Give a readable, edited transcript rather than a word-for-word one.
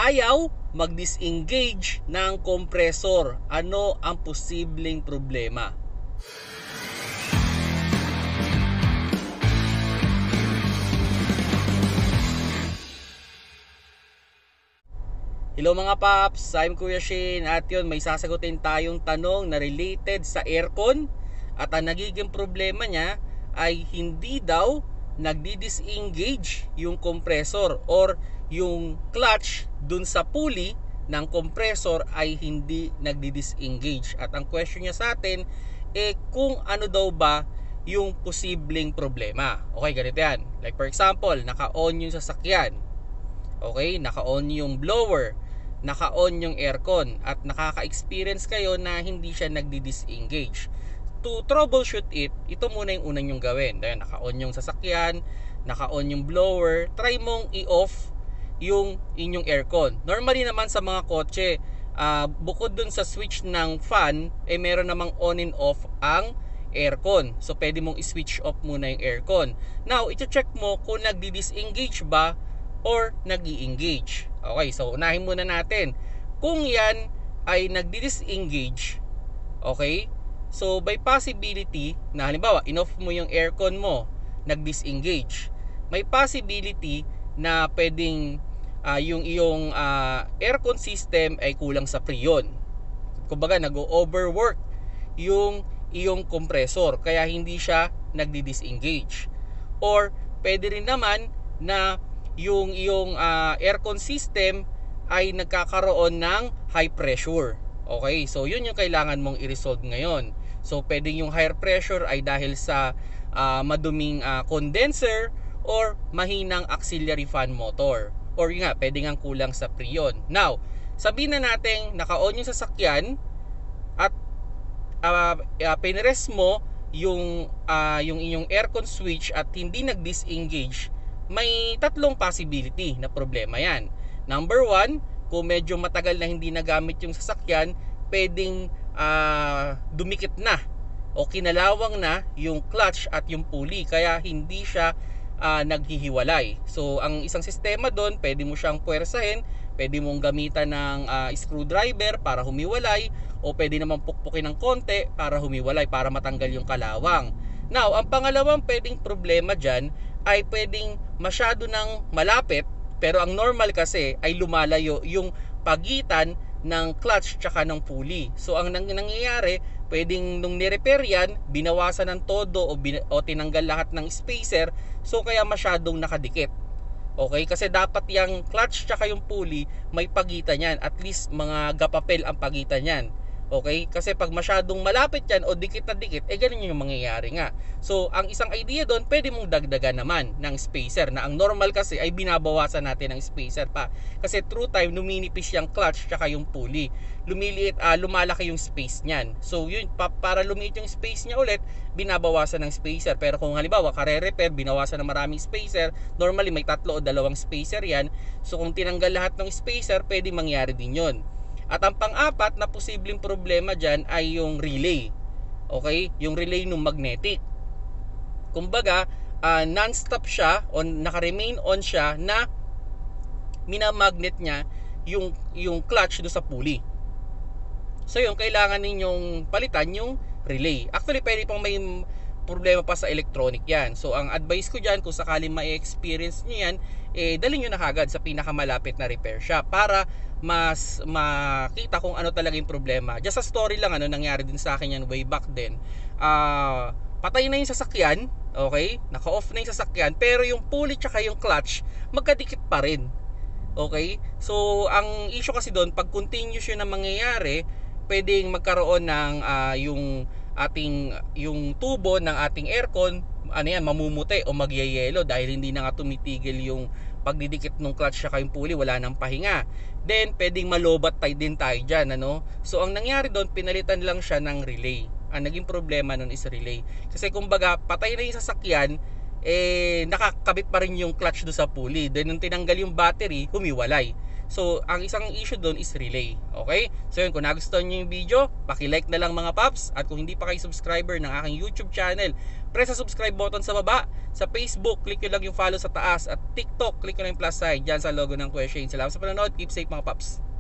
ayaw mag-disengage ng compressor. Ano ang posibleng problema? Hello mga paps, I'm Kuya Shane at yun may sasagutin tayong tanong na related sa aircon at ang nagiging problema niya ay hindi daw nagdi-disengage yung compressor or yung clutch dun sa pulley ng compressor ay hindi nagdi-disengage. At ang question niya sa atin kung ano daw ba yung posibleng problema. Okay, ganito yan. Like for example, naka-on yung sasakyan. Okay, naka-on yung blower, naka-on yung aircon at nakaka-experience kayo na hindi siya nagdi-disengage. To troubleshoot it, ito muna yung unang yung gawin. Dahil naka-on yung sasakyan, naka-on yung blower, try mong i-off yung inyong aircon. Normally naman sa mga kotse, bukod dun sa switch ng fan, meron namang on and off ang aircon. So pwede mong i-switch off muna yung aircon. Now, i-check mo kung nagdi-disengage ba or nag-i-engage. Okay, so unahin muna natin. Kung yan ay nagdi-disengage, okay, so by possibility na halimbawa, in-off mo yung aircon mo, nag-disengage, may possibility na pwedeng yung iyong aircon system ay kulang sa freon. Kumbaga, nag-overwork yung iyong compressor, kaya hindi siya nagdi-disengage. Or pwede rin naman na yung iyong aircon system ay nagkakaroon ng high pressure. Okay, so yun yung kailangan mong i-resolve ngayon. So pwedeng yung higher pressure ay dahil sa maduming condenser or mahinang auxiliary fan motor. Or yun nga, pwede nga kulang sa freon. Now, sabihin na natin naka-on yung sasakyan at pinrest mo yung inyong aircon switch at hindi nag-disengage. May tatlong possibility na problema yan. Number one, kung medyo matagal na hindi nagamit yung sasakyan, pwedeng dumikit na o kinalawang na yung clutch at yung pulley, kaya hindi siya naghihiwalay. So ang isang sistema doon, pwede mo siyang puwersahin, pwede mong gamitan ng screwdriver para humiwalay, o pwede naman pukpukin ng konti para humiwalay, para matanggal yung kalawang. Now, ang pangalawang pwedeng problema dyan ay pwedeng masyado ng malapit, pero ang normal kasi ay lumalayo yung pagitan ng clutch tsaka ng pulley. So ang nangyayari, pwedeng nung ni-repair yan, binawasan ng todo o tinanggal lahat ng spacer, so kaya masyadong nakadikit. Okay, kasi dapat yung clutch tsaka yung pulley may pagitan yan, at least mga gapapel ang pagitan yan. Okay? Kasi pag masyadong malapit yan o dikit na dikit, ganun yung mangyayari nga. So, ang isang idea doon, pwede mong dagdagan naman ng spacer, na ang normal kasi ay binabawasan natin ng spacer pa. Kasi through time, luminipis yung clutch tsaka yung pulley. Lumalaki yung space niyan. So, yun, para lumiit yung space niya ulit, binabawasan ng spacer. Pero kung halimbawa, kare-repair, binawasan ng maraming spacer, normally may 3 o 2 spacer yan. So, kung tinanggal lahat ng spacer, pwede mangyari din yun. At ang pang-apat na posibleng problema dyan ay yung relay. Okay? Yung relay ng magnetic. Kumbaga, non-stop siya, naka-remain on siya na minamagnet niya yung clutch do sa pulley. So yung kailangan ninyong palitan yung relay. Actually, pwede pang may problema pa sa electronic yan. So ang advice ko dyan, kung sakaling ma-experience nyo yan, dalhin nyo na kagad sa pinakamalapit na repair shop para mas makita kung ano talaga yung problema. Just a story lang, nangyari din sa akin yan way back then. Patay na yung sasakyan, okay? Naka-off na yung sasakyan, pero yung pulley tsaka yung clutch, magkadikit pa rin. Okay? So ang issue kasi doon, pag continuous yun na mangyayari, pwedeng magkaroon ng yung tubo ng ating aircon, mamumuti o magyayelo dahil hindi na nga tumitigil yung pagdidikit ng clutch saka yung pulley, wala nang pahinga. Then pwedeng malobat din tayo dyan, So ang nangyari doon, pinalitan lang siya ng relay. Ang naging problema nun is relay. Kasi kumbaga, patay na yung sasakyan, nakakabit pa rin yung clutch do sa pulley. Then nung tinanggal yung battery, humiwalay. So, ang isang issue doon is relay. Okay? So, yun, kung nagustuhan nyo yung video, paki-like na lang mga paps. At kung hindi pa kayo subscriber ng aking YouTube channel, press sa subscribe button sa baba. Sa Facebook, click nyo lang yung follow sa taas. At TikTok, click nyo lang yung plus sign dyan sa logo ng Question. Salamat sa panonood. Keep safe mga paps.